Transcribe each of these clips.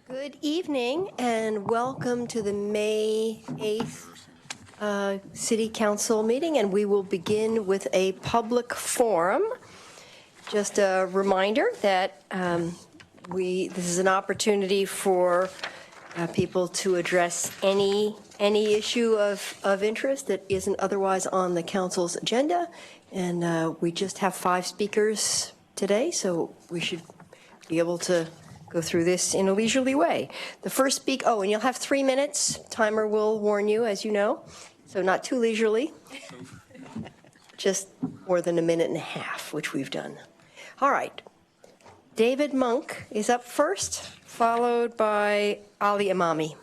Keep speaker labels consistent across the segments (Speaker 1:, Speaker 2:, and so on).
Speaker 1: Good evening and welcome to the May 8th City Council meeting, and we will begin with a public forum. Just a reminder that this is an opportunity for people to address any issue of interest that isn't otherwise on the council's agenda, and we just have 5 speakers today, so we should be able to go through this in a leisurely way. The first and you'll have 3 minutes. Timer will warn you, as you know, so not too leisurely. Just more than a minute and a half, which we've done. All right. David Monk is up first, followed by Ali Imami.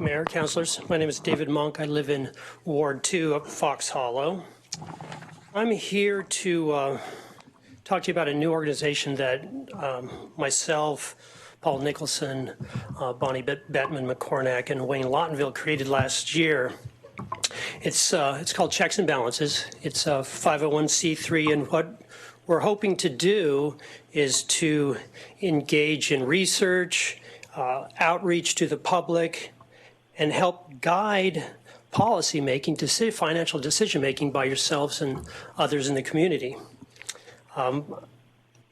Speaker 2: Mayor, councilors, my name is David Monk. I live in Ward 2 up Fox Hollow. I'm here to talk to you about a new organization that myself, Paul Nicholson, Bonnie Bettman McCornack, and Wayne Lawtonville created last year. It's called Checks and Balances. It's a 501c3, and what we're hoping to do is to engage in research, outreach to the public, and help guide policy making, financial decision making by yourselves and others in the community.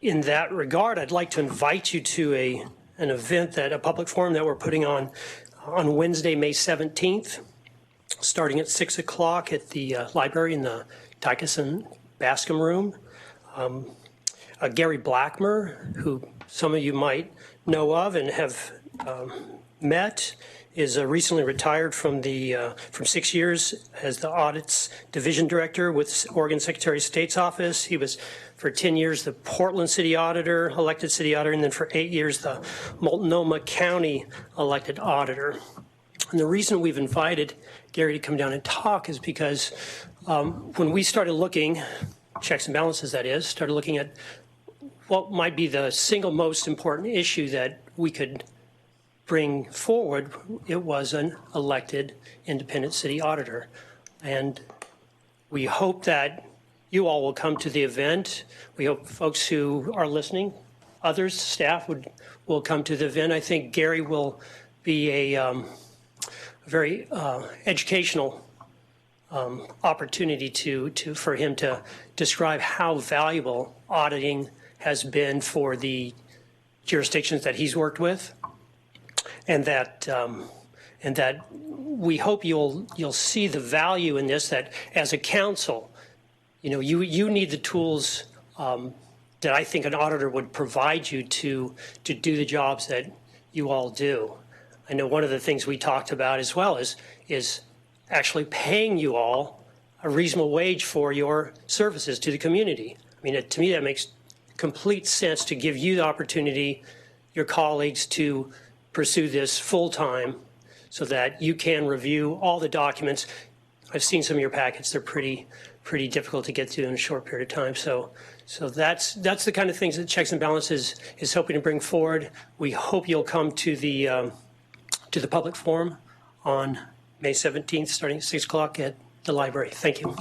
Speaker 2: In that regard, I'd like to invite you to an event, a public forum that we're putting on Wednesday, May 17th, starting at 6 o'clock at the library in the Tykeson Bascom room. Gary Blackmer, who some of you might know of and have met, is recently retired from 6 years as the Audits Division Director with Oregon Secretary of State's office. He was for 10 years the Portland City Auditor, elected City Auditor, and then for 8 years the Multnomah County elected Auditor. And the reason we've invited Gary to come down and talk is because when we started looking, checks and balances that is, started looking at what might be the single most important issue that we could bring forward, it was an elected independent city auditor. And we hope that you all will come to the event. We hope folks who are listening, others, staff will come to the event. I think Gary will be a very educational opportunity for him to describe how valuable auditing has been for the jurisdictions that he's worked with. And that we hope you'll see the value in this, that as a council, you need the tools that I think an auditor would provide you to do the jobs that you all do. I know one of the things we talked about as well is actually paying you all a reasonable wage for your services to the community. I mean, to me, that makes complete sense to give you the opportunity, your colleagues, to pursue this full-time so that you can review all the documents. I've seen some of your packets. They're pretty difficult to get to in a short period of time. So that's the kind of things that Checks and Balances is hoping to bring forward. We hope you'll come to the public forum on May 17th, starting at 6 o'clock at the library. Thank you.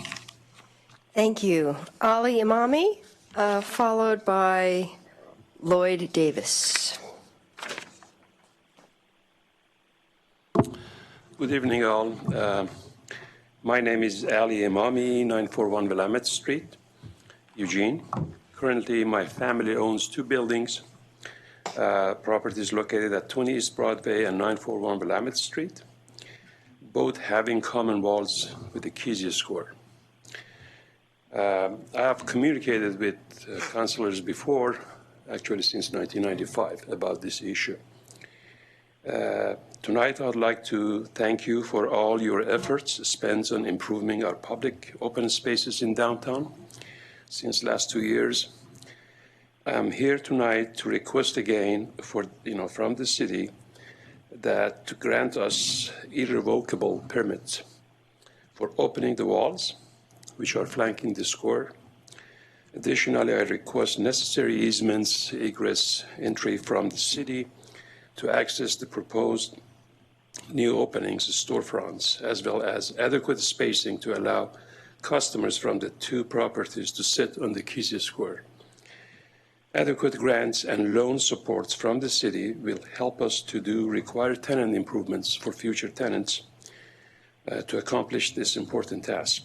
Speaker 1: Thank you. Ali Imami, followed by Lloyd Davis.
Speaker 3: Good evening, all. My name is Ali Imami, 941 Willamette Street, Eugene. Currently, my family owns 2 buildings. Properties located at 20 East Broadway and 941 Willamette Street, both having common walls with the Kesey score. I have communicated with councilors before, actually since 1995, about this issue. Tonight, I'd like to thank you for all your efforts spent on improving our public open spaces in downtown since last 2 years. I'm here tonight to request again from the city that to grant us irrevocable permits for opening the walls, which are flanking the square. Additionally, I request necessary easements, egress, entry from the city to access the proposed new openings, storefronts, as well as adequate spacing to allow customers from the 2 properties to sit on the Kesey Square. Adequate grants and loan supports from the city will help us to do required tenant improvements for future tenants to accomplish this important task.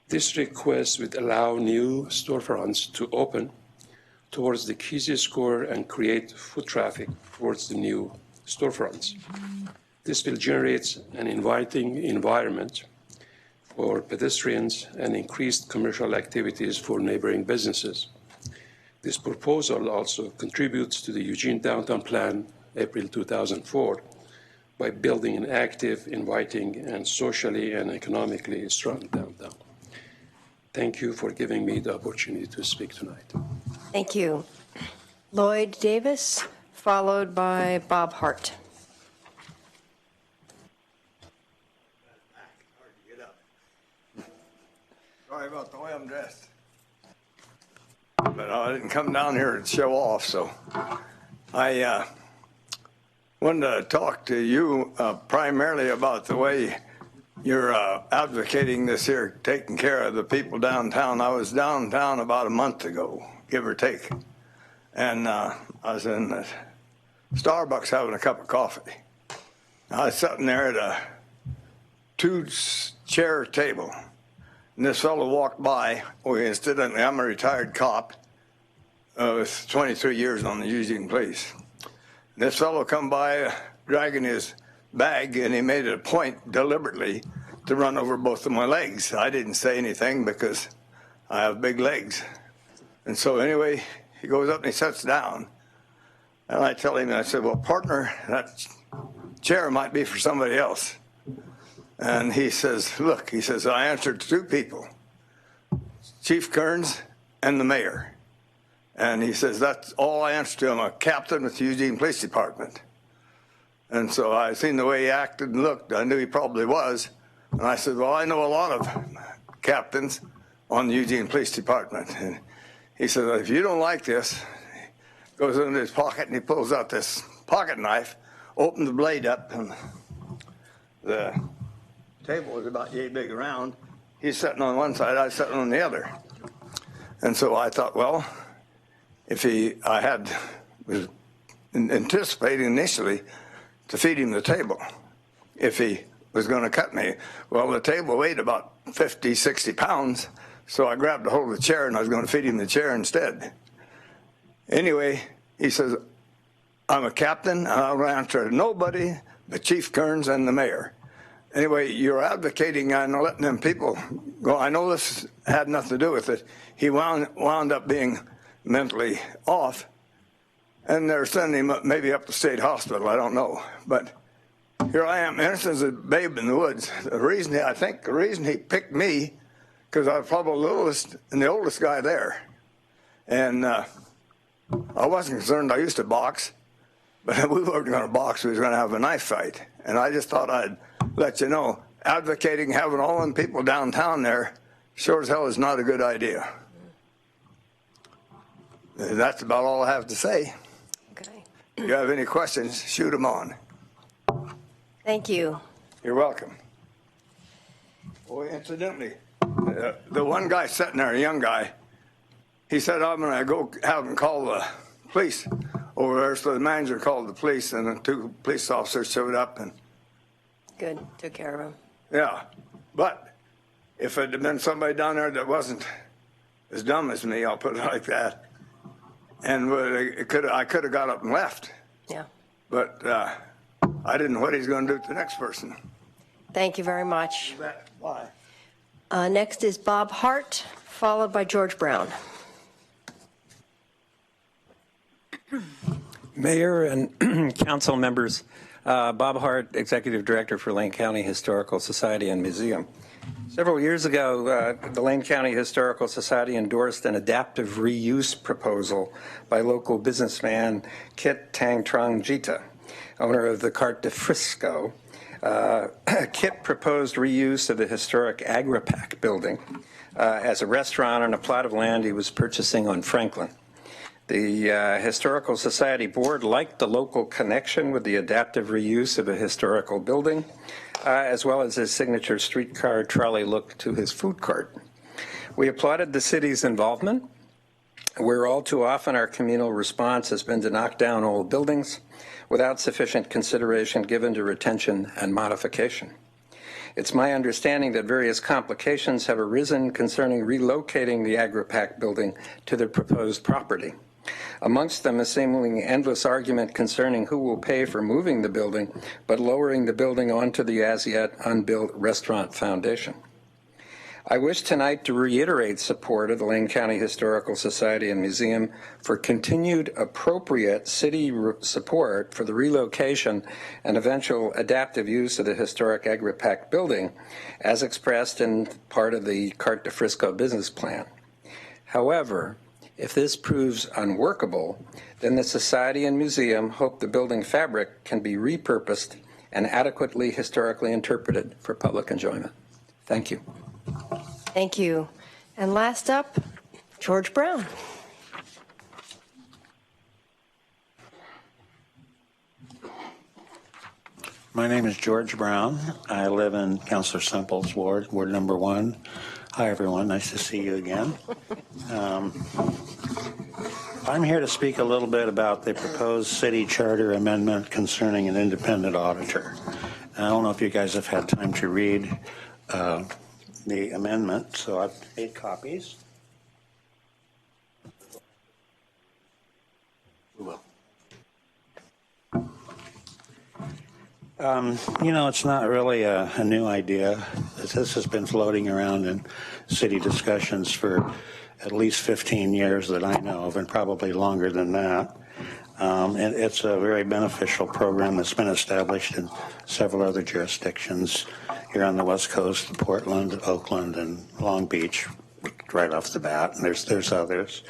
Speaker 3: This request would allow new storefronts to open towards the Kesey Square and create foot traffic towards the new storefronts. This will generate an inviting environment for pedestrians and increased commercial activities for neighboring businesses. This proposal also contributes to the Eugene Downtown Plan, April 2004, by building an active, inviting, and socially and economically strong downtown. Thank you for giving me the opportunity to speak tonight.
Speaker 1: Thank you. Lloyd Davis, followed by Bob Hart.
Speaker 4: Sorry about the way I'm dressed. But I didn't come down here to show off, so I wanted to talk to you primarily about the way you're advocating this here, taking care of the people downtown. I was downtown about a month ago, give or take, and I was in the Starbucks having a cup of coffee. I was sitting there at a two-chair table. And this fellow walked by. Incidentally, I'm a retired cop with 23 years on the Eugene Police. This fellow come by dragging his bag, and he made it a point deliberately to run over both of my legs. I didn't say anything because I have big legs. And so anyway, he goes up and he sits down. And I tell him, I said, well, partner, that chair might be for somebody else. And he says, look, he says, I answered to two people, Chief Kearns and the mayor. And he says, that's all I answered to. I'm a captain with the Eugene Police Department. And so I seen the way he acted and looked. I knew he probably was. And I said, well, I know a lot of captains on the Eugene Police Department. And he said, if you don't like this, he goes into his pocket and he pulls out this pocket knife, opens the blade up, and the table was about yay big around. He's sitting on one side, I was sitting on the other. And so I thought, well, if I was anticipating initially to feed him the table, if he was going to cut me. Well, the table weighed about 50, 60 pounds, so I grabbed a hold of the chair and I was going to feed him the chair instead. Anyway, he says, I'm a captain and I'll answer to nobody but Chief Kearns and the mayor. Anyway, you're advocating on letting them people go. I know this had nothing to do with it. He wound up being mentally off, and they're sending him maybe up to state hospital. I don't know. But here I am, innocent as a babe in the woods. The reason he picked me, because I was probably the littlest and the oldest guy there. And I wasn't concerned. I used to box, but we weren't going to box. We was going to have a knife fight. And I just thought I'd let you know, advocating having all them people downtown there sure as hell is not a good idea. That's about all I have to say.
Speaker 1: Okay.
Speaker 4: If you have any questions, shoot them on.
Speaker 1: Thank you.
Speaker 4: You're welcome. Oh, incidentally, the one guy sitting there, a young guy, he said, I'm going to go have him call the police over there. So the manager called the police, and the two police officers showed up. And
Speaker 1: Good. Took care of him.
Speaker 4: yeah, but if it had been somebody down there that wasn't as dumb as me, I'll put it like that, and I could have got up and left.
Speaker 1: Yeah.
Speaker 4: But I didn't know what he's going to do to the next person.
Speaker 1: Thank you very much.
Speaker 4: Why?
Speaker 1: Next is Bob Hart, followed by George Brown.
Speaker 5: Mayor and council members, Bob Hart, Executive Director for Lane County Historical Society and Museum. Several years ago, the Lane County Historical Society endorsed an adaptive reuse proposal by local businessman Kit Tang Trong Jita, owner of the Carte de Frisco. Kit proposed reuse of the historic Agripack building as a restaurant on a plot of land he was purchasing on Franklin. The Historical Society Board liked the local connection with the adaptive reuse of a historical building, as well as his signature streetcar trolley look to his food cart. We applauded the city's involvement where all too often our communal response has been to knock down old buildings without sufficient consideration given to retention and modification. It's my understanding that various complications have arisen concerning relocating the Agri-Pack building to the proposed property. Amongst them, a seemingly endless argument concerning who will pay for moving the building, but lowering the building onto the as-yet unbuilt restaurant foundation. I wish tonight to reiterate support of the Lane County Historical Society and Museum for continued appropriate city support for the relocation and eventual adaptive use of the historic Agri-Pack building, as expressed in part of the Carte de Frisco business plan. However, if this proves unworkable, then the Society and Museum hope the building fabric can be repurposed and adequately historically interpreted for public enjoyment. Thank you.
Speaker 1: Thank you. And last up, George Brown.
Speaker 6: My name is George Brown. I live in Councilor Semple's ward, Ward number 1. Hi, everyone. Nice to see you again. I'm here to speak a little bit about the proposed city charter amendment concerning an independent auditor. I don't know if you guys have had time to read the amendment, so I've made copies. We will. You know, it's not really a new idea. This has been floating around in city discussions for at least 15 years that I know of, and probably longer than that. And it's a very beneficial program that's been established in several other jurisdictions here on the West Coast, Portland, Oakland, and Long Beach, right off the bat. And there's others.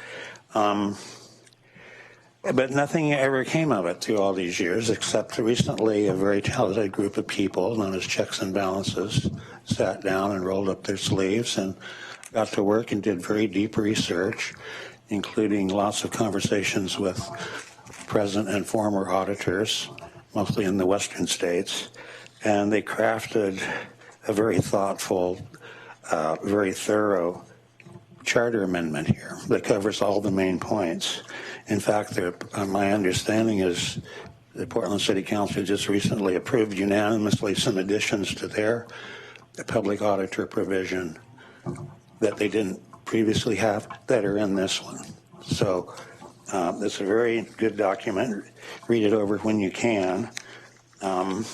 Speaker 6: But nothing ever came of it through all these years, except recently a very talented group of people known as Checks and Balances sat down and rolled up their sleeves and got to work and did very deep research, including lots of conversations with present and former auditors, mostly in the western states, and they crafted a very thoughtful, very thorough charter amendment here that covers all the main points. In fact, my understanding is the Portland City Council just recently approved unanimously some additions to their public auditor provision that they didn't previously have that are in this one. So it's a very good document. Read it over when you can. I'll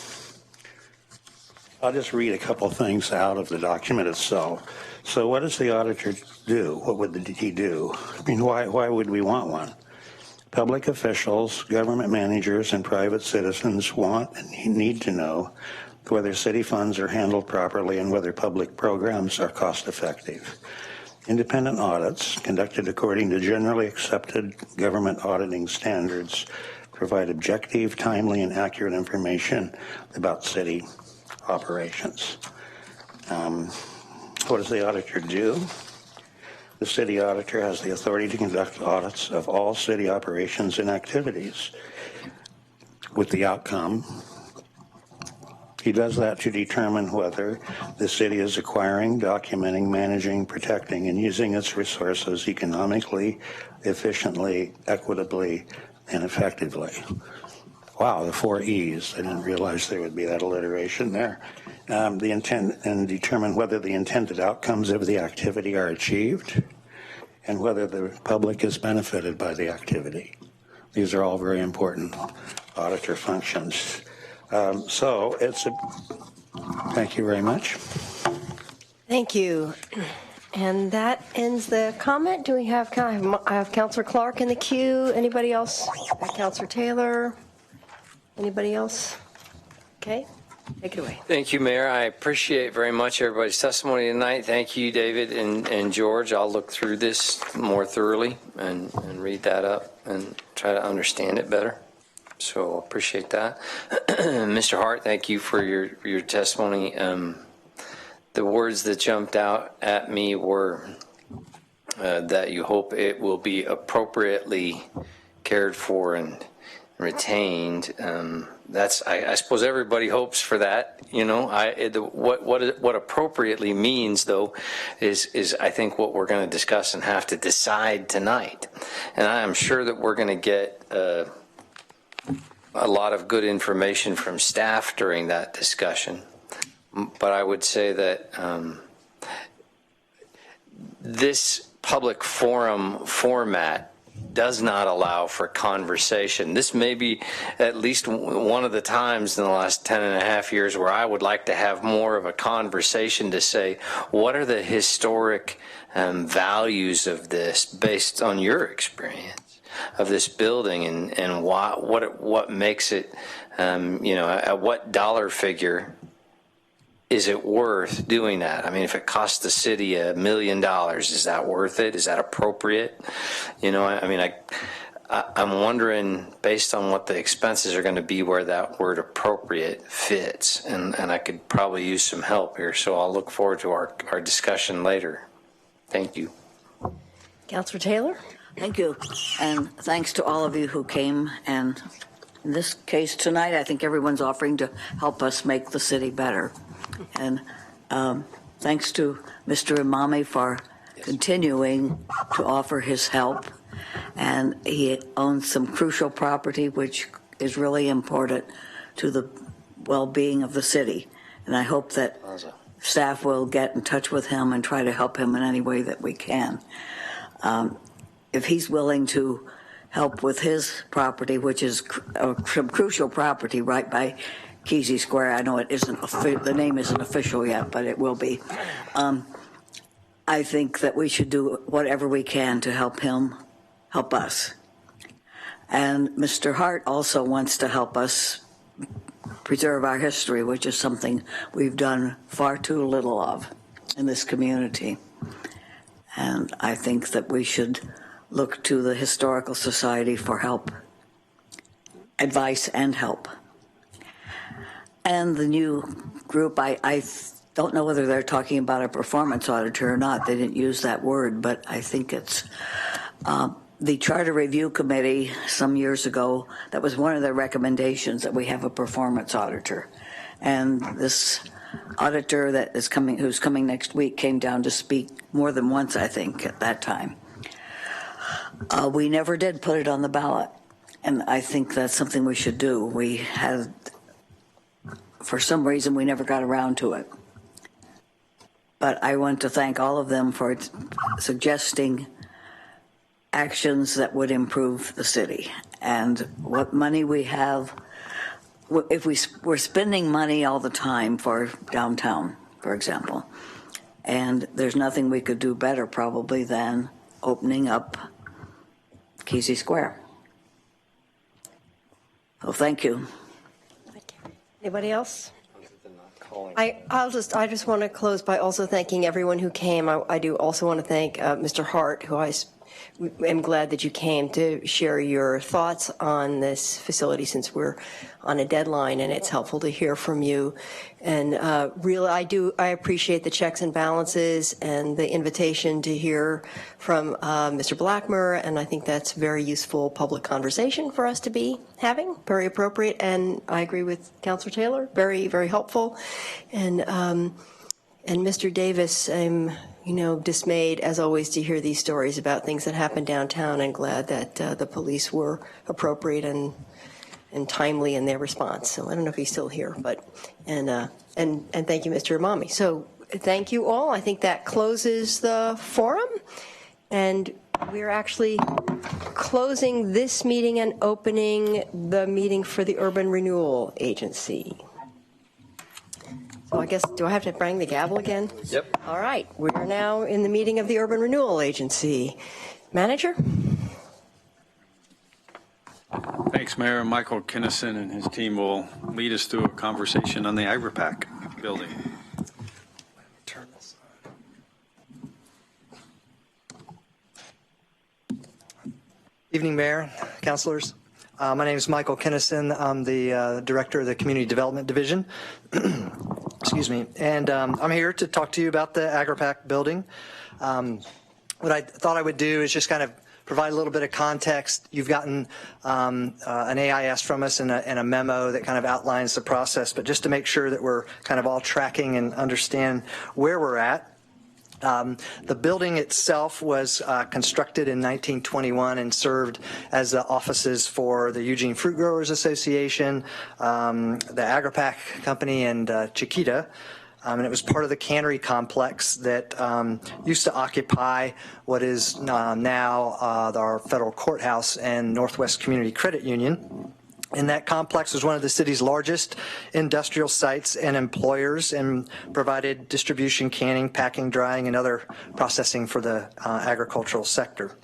Speaker 6: just read a couple things out of the document itself. So what does the auditor do? What would he do? I mean, why would we want one? Public officials, government managers, and private citizens want and need to know whether city funds are handled properly and whether public programs are cost effective. Independent audits conducted according to generally accepted government auditing standards provide objective, timely, and accurate information about city operations. What does the auditor do? The city auditor has the authority to conduct audits of all city operations and activities with the outcome. He does that to determine whether the city is acquiring, documenting, managing, protecting, and using its resources economically, efficiently, equitably, and effectively. Wow, the 4 E's. I didn't realize there would be that alliteration there. The intent, and determine whether the intended outcomes of the activity are achieved and whether the public is benefited by the activity. These are all very important auditor functions. So it's a, thank you very much.
Speaker 1: Thank you. And that ends the comment. Do we have, I have Councilor Clark in the queue. Anybody else? Councilor Taylor? Anybody else? Okay, take it away.
Speaker 7: Thank you, Mayor. I appreciate very much everybody's testimony tonight. Thank you, David and George. I'll look through this more thoroughly and read that up and try to understand it better. So appreciate that. Mr. Hart, thank you for your testimony. The words that jumped out at me were that you hope it will be appropriately cared for and retained. That's I suppose everybody hopes for that. You know, what appropriately means though is I think what we're going to discuss and have to decide tonight. And I am sure that we're going to get a lot of good information from staff during that discussion. But I would say that this public forum format does not allow for conversation. This may be at least one of the times in the last 10.5 years where I would like to have more of a conversation to say, what are the historic values of this based on your experience of this building, and what makes it, you know, at what dollar figure is it worth doing that? I mean, if it costs the city $1 million, is that worth it? Is that appropriate? You know, I mean, I'm wondering, based on what the expenses are going to be, where that word appropriate fits. And I could probably use some help here. So I'll look forward to our discussion later. Thank you.
Speaker 1: Councilor Taylor?
Speaker 8: Thank you. And thanks to all of you who came. And in this case tonight, I think everyone's offering to help us make the city better. And thanks to Mr. Imami for continuing to offer his help. And he owns some crucial property, which is really important to the well-being of the city. And I hope that staff will get in touch with him and try to help him in any way that we can. If he's willing to help with his property, which is some crucial property right by Kesey Square. I know it isn't, the name isn't official yet, but it will be. I think that we should do whatever we can to help him help us. And Mr. Hart also wants to help us preserve our history, which is something we've done far too little of in this community. And I think that we should look to the Historical Society for help, advice and help. And the new group, I don't know whether they're talking about a performance auditor or not. They didn't use that word, but I think it's the Charter Review Committee some years ago. That was one of their recommendations, that we have a performance auditor. And this auditor that is coming, who's coming next week, came down to speak more than once, I think, at that time. We never did put it on the ballot, and I think that's something we should do. We had, for some reason, we never got around to it. But I want to thank all of them for suggesting actions that would improve the city. And what money we have, if we're spending money all the time for downtown, for example, and there's nothing we could do better probably than opening up Kesey Square. So thank you.
Speaker 1: Anybody else? I just want to close by also thanking everyone who came. I do also want to thank Mr. Hart, who I am glad that you came to share your thoughts on this facility, since we're on a deadline and it's helpful to hear from you. And really, I appreciate the checks and balances and the invitation to hear from Mr. Blackmer, and I think that's very useful public conversation for us to be having, very appropriate. And I agree with Councilor Taylor, very, very helpful. And Mr. Davis, I'm dismayed as always to hear these stories about things that happen downtown, and glad that the police were appropriate and timely in their response. So I don't know if he's still here, but and thank you, Mr. Imami. So thank you all. I think that closes the forum, and we're actually closing this meeting and opening the meeting for the Urban Renewal Agency. So I guess, do I have to bang the gavel again?
Speaker 7: Yep.
Speaker 1: All right. We are now in the meeting of the Urban Renewal Agency. Manager?
Speaker 9: Thanks, Mayor. Michael Kinnison and his team will lead us through a conversation on the AgriPac building.
Speaker 2: Turn this on.
Speaker 10: Evening, Mayor, councilors. My name is Michael Kinnison. I'm the director of the Community Development Division. Excuse me. And I'm here to talk to you about the AgriPac building. What I thought I would do is just kind of provide a little bit of context, you've gotten an AIS from us and a memo that kind of outlines the process, but just to make sure that we're kind of all tracking and understand where we're at. The building itself was constructed in 1921 and served as the offices for the Eugene Fruit Growers Association, the Agri-Pack Company, and Chiquita. And it was part of the cannery complex that used to occupy what is now our federal courthouse and Northwest Community Credit Union. And that complex was one of the city's largest industrial sites and employers, and provided distribution, canning, packing, drying, and other processing for the agricultural sector.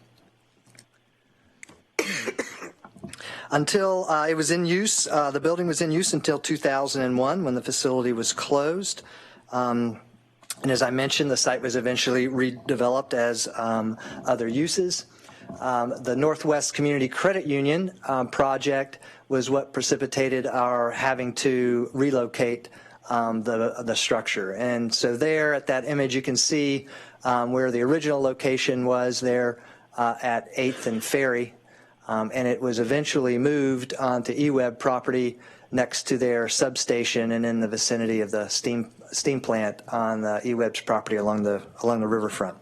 Speaker 10: Until it was in use, the building was in use until 2001 when the facility was closed. And as I mentioned, the site was eventually redeveloped as other uses. The Northwest Community Credit Union project was what precipitated our having to relocate the structure. And so there at that image you can see where the original location was there at 8th and Ferry, and it was eventually moved onto EWEB property next to their substation and in the vicinity of the steam plant on the EWEB's property along the riverfront.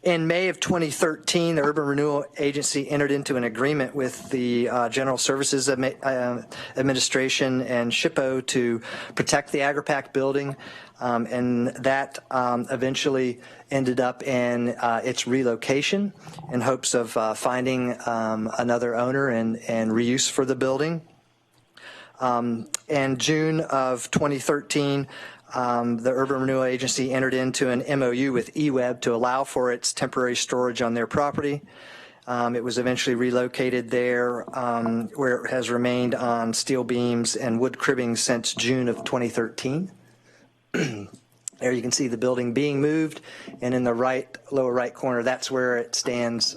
Speaker 10: In May of 2013, the Urban Renewal Agency entered into an agreement with the General Services Administration and SHPO to protect the Agri-Pack building, and that eventually ended up in its relocation in hopes of finding another owner and reuse for the building. In June of 2013, the Urban Renewal Agency entered into an MOU with EWEB to allow for its temporary storage on their property. It was eventually relocated there, where it has remained on steel beams and wood cribbing since June of 2013. There you can see the building being moved, and in the lower right corner, that's where it stands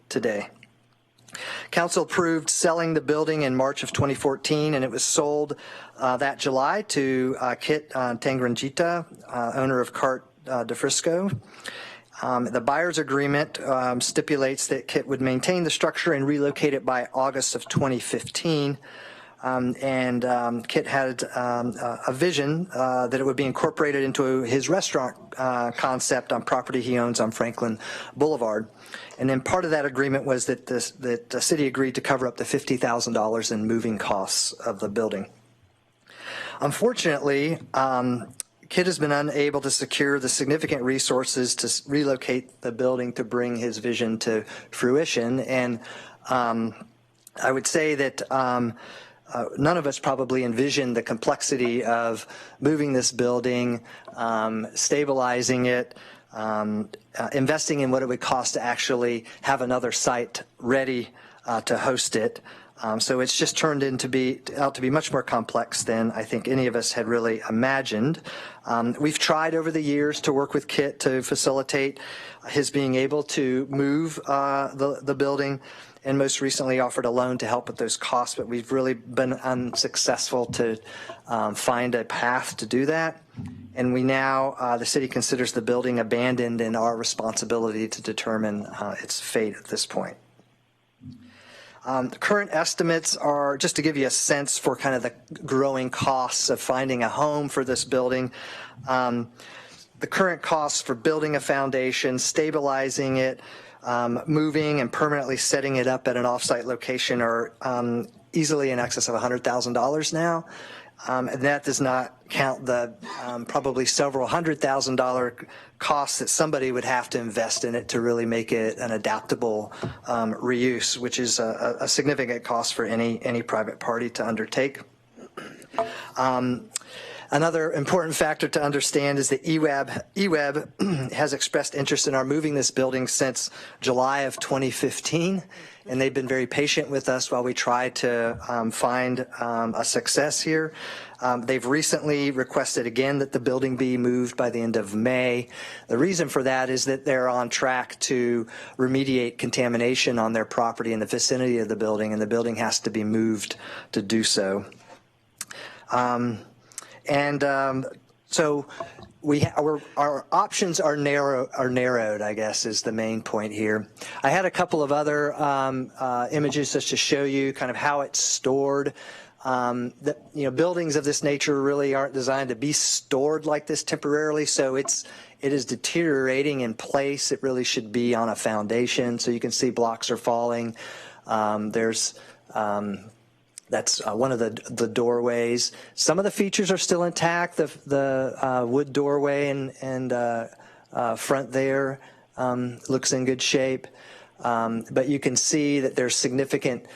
Speaker 10: today. Council approved selling the building in March of 2014, and it was sold that July to Kit Tangranjita, owner of Cart DeFrisco. The buyer's agreement stipulates that Kit would maintain the structure and relocate it by August of 2015. Kit had a vision that it would be incorporated into his restaurant concept on property he owns on Franklin Boulevard. And then part of that agreement was that the city agreed to cover up to $50,000 in moving costs of the building. Unfortunately, Kit has been unable to secure the significant resources to relocate the building to bring his vision to fruition. And I would say that none of us probably envisioned the complexity of moving this building, stabilizing it, investing in what it would cost to actually have another site ready to host it. So it's just turned out to be much more complex than I think any of us had really imagined. We've tried over the years to work with Kit to facilitate his being able to move the building, and most recently offered a loan to help with those costs, but we've really been unsuccessful to find a path to do that. And we now, the city considers the building abandoned, and our responsibility to determine its fate at this point. The current estimates are, just to give you a sense for kind of the growing costs of finding a home for this building. The current costs for building a foundation, stabilizing it, moving and permanently setting it up at an offsite location are easily in excess of $100,000 now. And that does not count the probably several $100,000 costs that somebody would have to invest in it to really make it an adaptable reuse, which is a significant cost for any private party to undertake. Another important factor to understand is that EWEB has expressed interest in our moving this building since July of 2015, and they've been very patient with us while we try to find a success here. They've recently requested again that the building be moved by the end of May. The reason for that is that they're on track to remediate contamination on their property in the vicinity of the building, and the building has to be moved to do so. So our options are narrowed, I guess, is the main point here. I had a couple of other images just to show you kind of how it's stored. Buildings of this nature really aren't designed to be stored like this temporarily, so it is deteriorating in place. It really should be on a foundation. So you can see blocks are falling. That's one of the doorways. Some of the features are still intact. The wood doorway and front there looks in good shape. But you can see that there's significant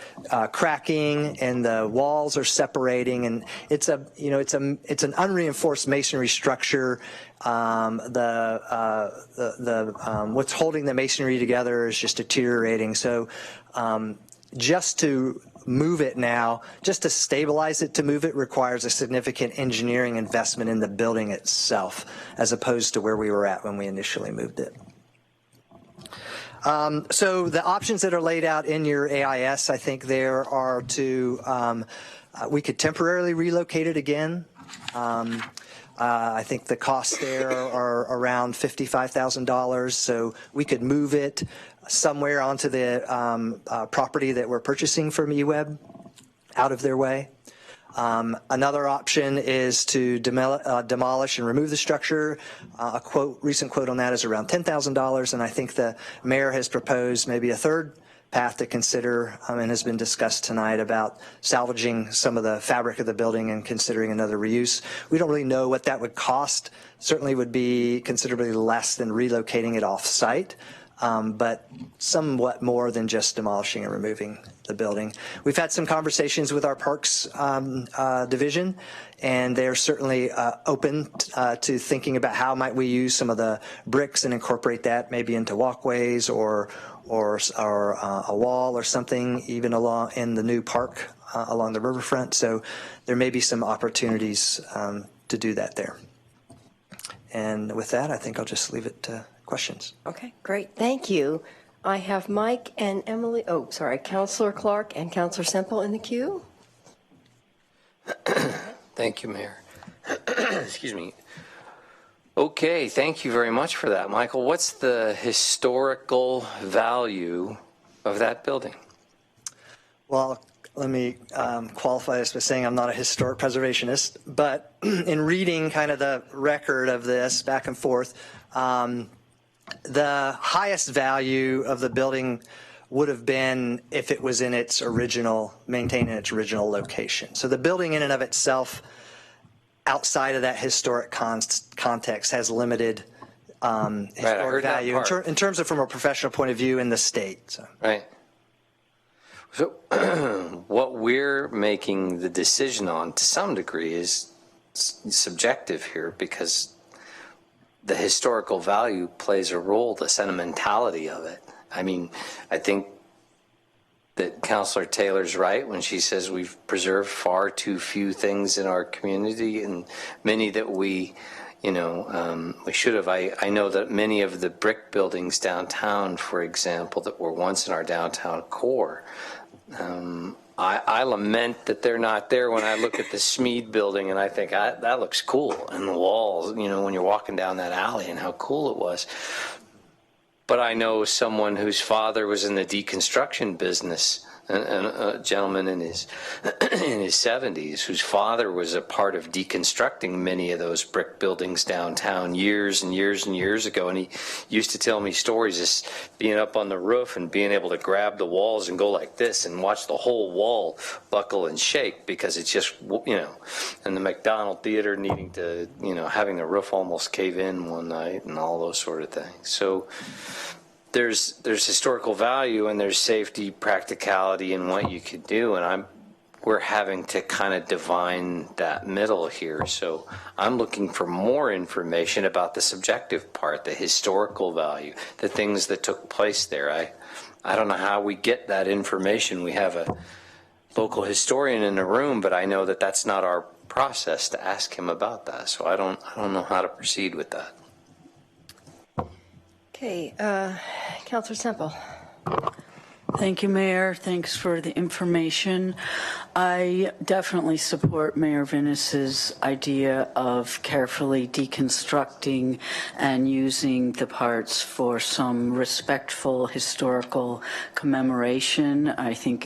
Speaker 10: cracking, and the walls are separating, and it's an unreinforced masonry structure. What's holding the masonry together is just deteriorating. So just to move it now, just to stabilize it, to move it requires a significant engineering investment in the building itself, as opposed to where we were at when we initially moved it. So the options that are laid out in your AIS, I think there are we could temporarily relocate it again. I think the costs there are around $55,000, so we could move it somewhere onto the property that we're purchasing from eWeb, out of their way. Another option is to demolish and remove the structure. A recent quote on that is around $10,000, and I think the mayor has proposed maybe a third path to consider, and has been discussed tonight, about salvaging some of the fabric of the building and considering another reuse. We don't really know what that would cost. Certainly would be considerably less than relocating it off-site, but somewhat more than just demolishing and removing the building. We've had some conversations with our Parks division, and they're certainly open to thinking about how might we use some of the bricks and incorporate that maybe into walkways or a wall or something, even along in the new park along the riverfront. So there may be some opportunities to do that there. And with that, I think I'll just leave it to questions.
Speaker 1: Okay, great. Thank you. I have Mike and Emily. Oh, sorry, Councilor Clark and Councilor Semple in the queue.
Speaker 7: Thank you, Mayor. Excuse me. Okay, thank you very much for that, Michael. What's the historical value of that building?
Speaker 10: Well, let me qualify this by saying I'm not a historic preservationist, but in reading kind of the record of this back and forth, the highest value of the building would have been if it was in its original, maintained in its original location. So the building in and of itself, outside of that historic context, has limited historic value in terms of from a professional point of view in the state. So.
Speaker 7: Right. So what we're making the decision on to some degree is subjective here, because the historical value plays a role, the sentimentality of it. I mean, I think that Councilor Taylor's right when she says we've preserved far too few things in our community, and many that we should have. I know that many of the brick buildings downtown, for example, that were once in our downtown core, I lament that they're not there when I look at the Smead building and I think that looks cool, and the walls, when you're walking down that alley, and how cool it was. But I know someone whose father was in the deconstruction business, a gentleman in his 70s, whose father was a part of deconstructing many of those brick buildings downtown years and years and years ago. And he used to tell me stories of being up on the roof and being able to grab the walls and go like this and watch the whole wall buckle and shake, because it's just, and the McDonald Theater needing to, having the roof almost cave in one night and all those sort of things. So there's historical value, and there's safety, practicality, and what you could do, and we're having to kind of divine that middle here. So I'm looking for more information about the subjective part, the historical value, the things that took place there. I don't know how we get that information. We have a local historian in the room, but I know that that's not our process to ask him about that. So I don't know how to proceed with that.
Speaker 1: Okay, Councilor Semple.
Speaker 11: Thank you, Mayor. Thanks for the information. I definitely support Mayor Venus's idea of carefully deconstructing and using the parts for some respectful historical commemoration. I think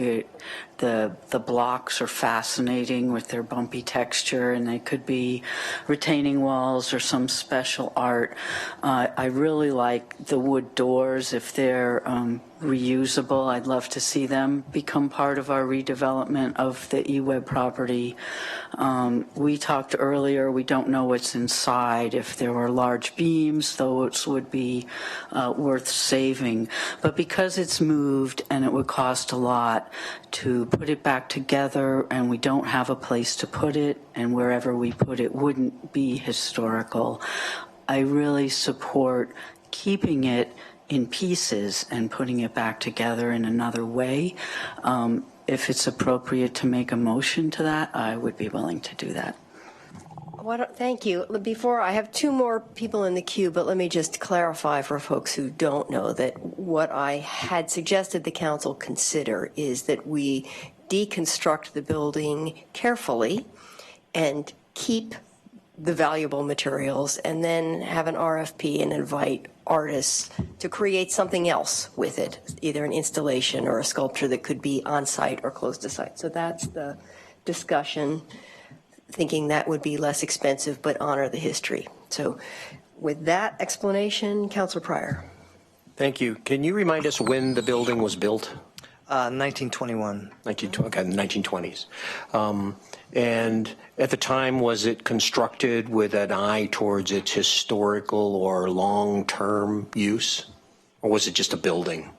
Speaker 11: the blocks are fascinating with their bumpy texture, and they could be retaining walls or some special art. I really like the wood doors if they're reusable. I'd love to see them become part of our redevelopment of the eWeb property. We talked earlier, we don't know what's inside. If there were large beams, those would be worth saving. But because it's moved and it would cost a lot to put it back together, and we don't have a place to put it, and wherever we put it wouldn't be historical, I really support keeping it in pieces and putting it back together in another way. If it's appropriate to make a motion to that, I would be willing to do that.
Speaker 1: Thank you. Before, I have two more people in the queue, but let me just clarify for folks who don't know that what I had suggested the council consider is that we deconstruct the building carefully and keep the valuable materials, and then have an RFP and invite artists to create something else with it, either an installation or a sculpture that could be on site or close to site. So that's the discussion, thinking that would be less expensive but honor the history. So with that explanation, Councilor Pryor.
Speaker 12: Thank you. Can you remind us when the building was built?
Speaker 10: 1921.
Speaker 12: 1920s. And at the time, was it constructed with an eye towards its historical or long-term use? Or was it just a building?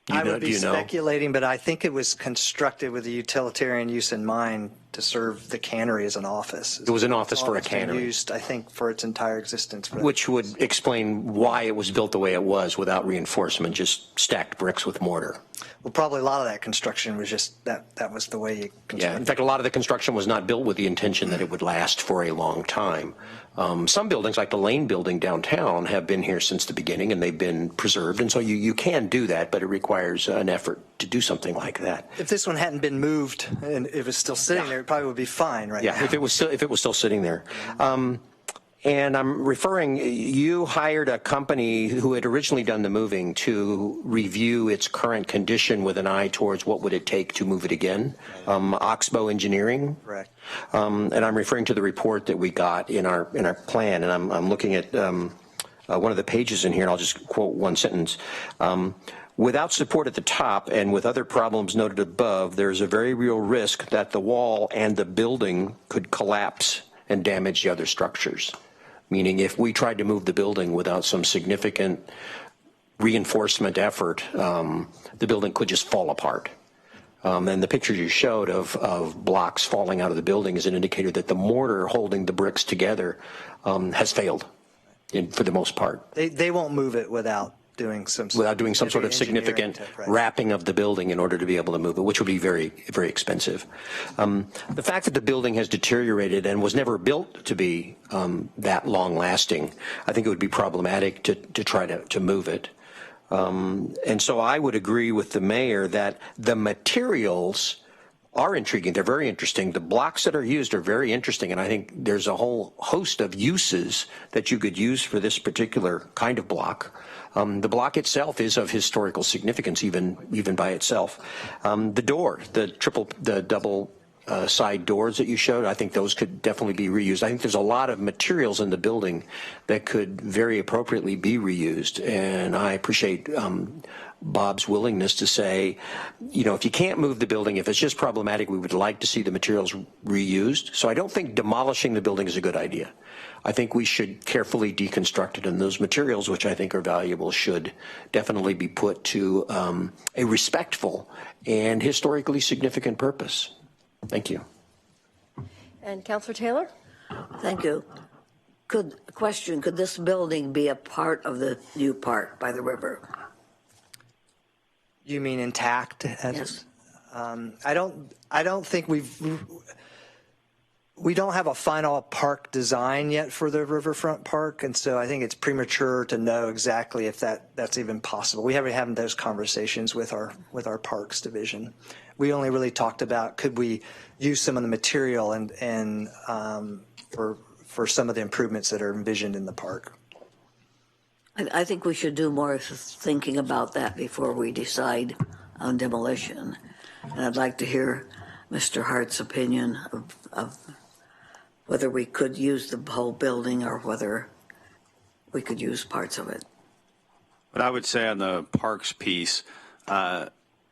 Speaker 10: I would be speculating, but I think it was constructed with a utilitarian use in mind to serve the cannery as an office.
Speaker 12: It was an office for a cannery.
Speaker 10: Used, I think, for its entire existence.
Speaker 12: Which would explain why it was built the way it was without reinforcement, just stacked bricks with mortar.
Speaker 10: Well, probably a lot of that construction was just that was the way you constructed.
Speaker 12: Yeah, in fact, a lot of the construction was not built with the intention that it would last for a long time. Some buildings, like the Lane building downtown, have been here since the beginning, and they've been preserved. And so you can do that, but it requires an effort to do something like that.
Speaker 10: If this one hadn't been moved and it was still sitting there, it probably would be fine right now.
Speaker 12: Yeah, if it was still sitting there. And I'm referring, you hired a company who had originally done the moving to review its current condition with an eye towards what would it take to move it again, Oxbow Engineering.
Speaker 10: Correct.
Speaker 12: And I'm referring to the report that we got in our plan, and I'm looking at one of the pages in here, and I'll just quote one sentence. Without support at the top and with other problems noted above, there is a very real risk that the wall and the building could collapse and damage the other structures. Meaning if we tried to move the building without some significant reinforcement effort, the building could just fall apart. And the picture you showed of blocks falling out of the building is an indicator that the mortar holding the bricks together has failed for the most part.
Speaker 10: They won't move it without doing some
Speaker 12: sort of significant wrapping of the building in order to be able to move it, which would be very, very expensive. The fact that the building has deteriorated and was never built to be that long lasting, I think it would be problematic to try to move it. And so I would agree with the mayor that the materials are intriguing. They're very interesting. The blocks that are used are very interesting, and I think there's a whole host of uses that you could use for this particular kind of block. The block itself is of historical significance, even by itself. The double side doors that you showed, I think those could definitely be reused. I think there's a lot of materials in the building that could very appropriately be reused, and I appreciate Bob's willingness to say, if you can't move the building, if it's just problematic, we would like to see the materials reused. So I don't think demolishing the building is a good idea. I think we should carefully deconstruct it, and those materials, which I think are valuable, should definitely be put to a respectful and historically significant purpose. Thank you.
Speaker 1: And Councilor Taylor?
Speaker 8: Thank you. Could this building be a part of the new park by the river?
Speaker 10: You mean intact?
Speaker 8: Yes.
Speaker 10: I don't think we don't have a final park design yet for the riverfront park, and so I think it's premature to know exactly if that's even possible. We haven't had those conversations with our parks division. We only really talked about could we use some of the material and for some of the improvements that are envisioned in the park.
Speaker 8: I think we should do more thinking about that before we decide on demolition. And I'd like to hear Mr. Hart's opinion of whether we could use the whole building or whether we could use parts of it.
Speaker 9: But I would say on the parks piece,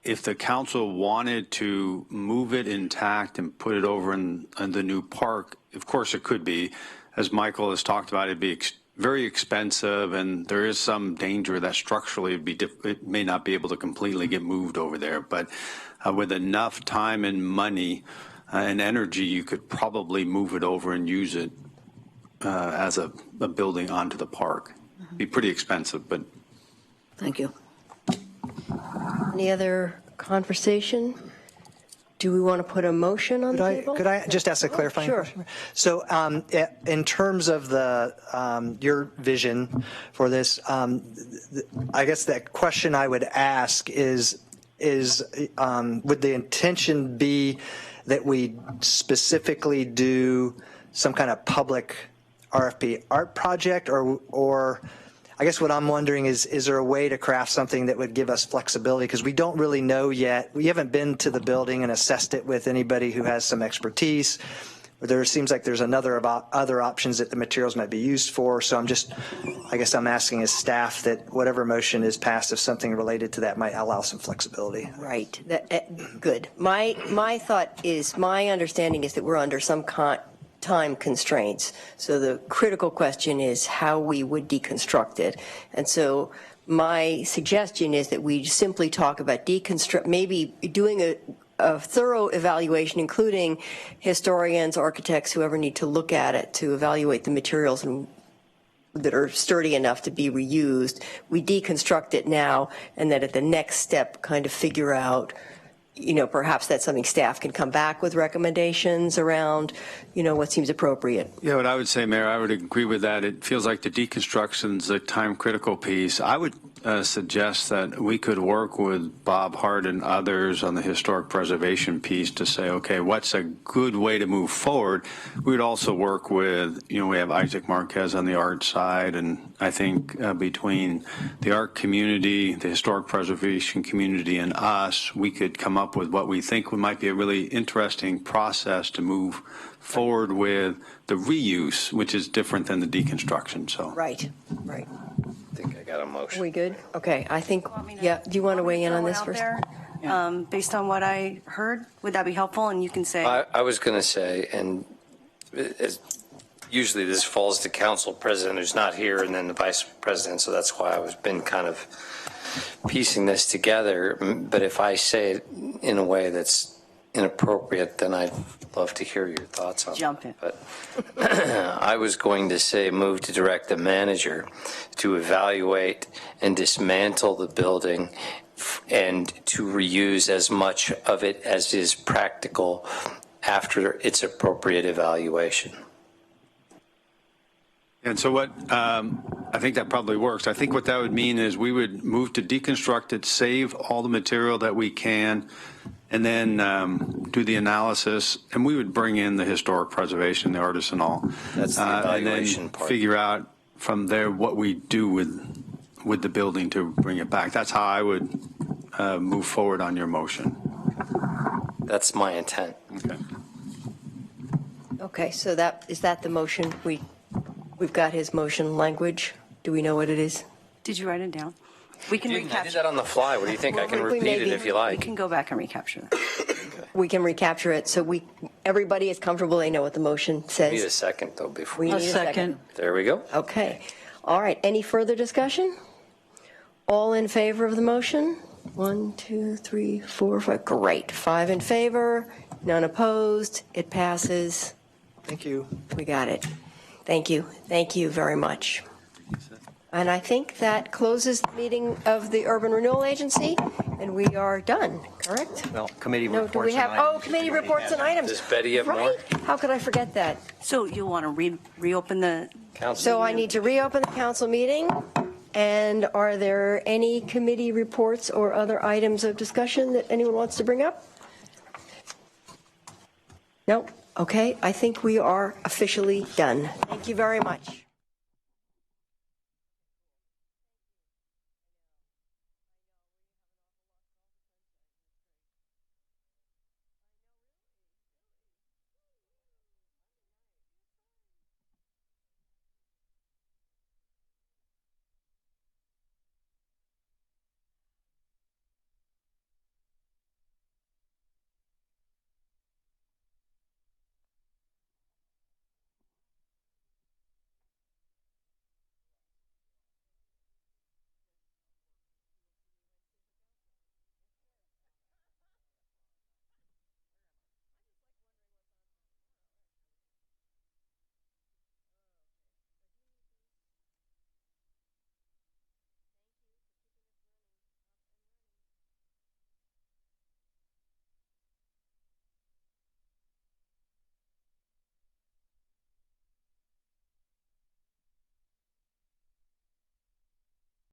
Speaker 9: if the council wanted to move it intact and put it over in the new park, of course it could be. As Michael has talked about, it'd be very expensive, and there is some danger that structurally it may not be able to completely get moved over there. But with enough time and money and energy, you could probably move it over and use it as a building onto the park. It'd be pretty expensive, but.
Speaker 8: Thank you.
Speaker 1: Any other conversation? Do we want to put a motion on the table?
Speaker 10: Could I just ask a clarifying question? So in terms of your vision for this, I guess that question I would ask is would the intention be that we specifically do some kind of public RFP art project, or I guess what I'm wondering is there a way to craft something that would give us flexibility? Because we don't really know yet. We haven't been to the building and assessed it with anybody who has some expertise. There seems like there's other options that the materials might be used for. So I guess I'm asking as staff that whatever motion is passed, if something related to that might allow some flexibility.
Speaker 1: Right. Good. My thought is, my understanding is that we're under some time constraints. So the critical question is how we would deconstruct it. And so my suggestion is that we simply talk about maybe doing a thorough evaluation, including historians, architects, whoever need to look at it to evaluate the materials that are sturdy enough to be reused. We deconstruct it now, and then at the next step kind of figure out, perhaps that's something staff can come back with recommendations around, what seems appropriate.
Speaker 9: Yeah, what I would say, Mayor, I would agree with that. It feels like the deconstruction's a time-critical piece. I would suggest that we could work with Bob Hart and others on the historic preservation piece to say, okay, what's a good way to move forward? We would also work with, we have Isaac Marquez on the art side, and I think between the art community, the historic preservation community, and us, we could come up with what we think might be a really interesting process to move forward with the reuse, which is different than the deconstruction. So
Speaker 1: Right.
Speaker 7: I think I got a motion.
Speaker 1: Are we good? Okay. I think, do you want to weigh in on this first?
Speaker 13: Based on what I heard, would that be helpful? And you can say.
Speaker 7: I was going to say, and usually this falls to council president who's not here, and then the vice president, so that's why I've been kind of piecing this together. But if I say it in a way that's inappropriate, then I'd love to hear your thoughts on it.
Speaker 13: Jump in.
Speaker 7: But I was going to say move to direct the manager to evaluate and dismantle the building and to reuse as much of it as is practical after its appropriate evaluation.
Speaker 9: And so what, I think that probably works. I think what that would mean is we would move to deconstruct it, save all the material that we can, and then do the analysis, and we would bring in the historic preservation, the artists and all.
Speaker 7: That's the evaluation
Speaker 9: and then
Speaker 7: part.
Speaker 9: Figure out from there what we do with the building to bring it back. That's how I would move forward on your motion.
Speaker 7: That's my intent.
Speaker 9: Okay.
Speaker 1: Okay, so is that the motion? We've got his motion language. Do we know what it is?
Speaker 13: Did you write it down? We can
Speaker 7: I did
Speaker 13: recapture.
Speaker 7: that on the fly. What do you think? I can
Speaker 1: we
Speaker 7: repeat it
Speaker 1: maybe-
Speaker 7: if you
Speaker 13: We
Speaker 7: like.
Speaker 13: can go back and recapture that.
Speaker 1: We can recapture it, so everybody is comfortable, they know what the motion
Speaker 7: Need a
Speaker 1: says.
Speaker 7: second, though, before.
Speaker 1: We
Speaker 11: A
Speaker 1: need a
Speaker 11: second.
Speaker 7: There we go.
Speaker 1: Okay. All right, any further discussion? All in favor of the motion? 1, 2, 3, 4, 5. Great. 5 in favor, none opposed. It passes.
Speaker 10: Thank you.
Speaker 1: We got it. Thank you. Thank you very much. And I think that closes the meeting of the Urban Renewal Agency, and we are done, correct?
Speaker 12: Well, committee
Speaker 1: No,
Speaker 12: reports.
Speaker 1: do we have,
Speaker 12: and items.
Speaker 1: committee reports and items.
Speaker 7: Does Betty have more?
Speaker 1: Right? How could I forget that?
Speaker 13: So you want to reopen the,
Speaker 7: Council?
Speaker 1: So I need to reopen the council meeting. And are there any committee reports or other items of discussion that anyone wants to bring up? No? Okay, I think we are officially done. Thank you very much.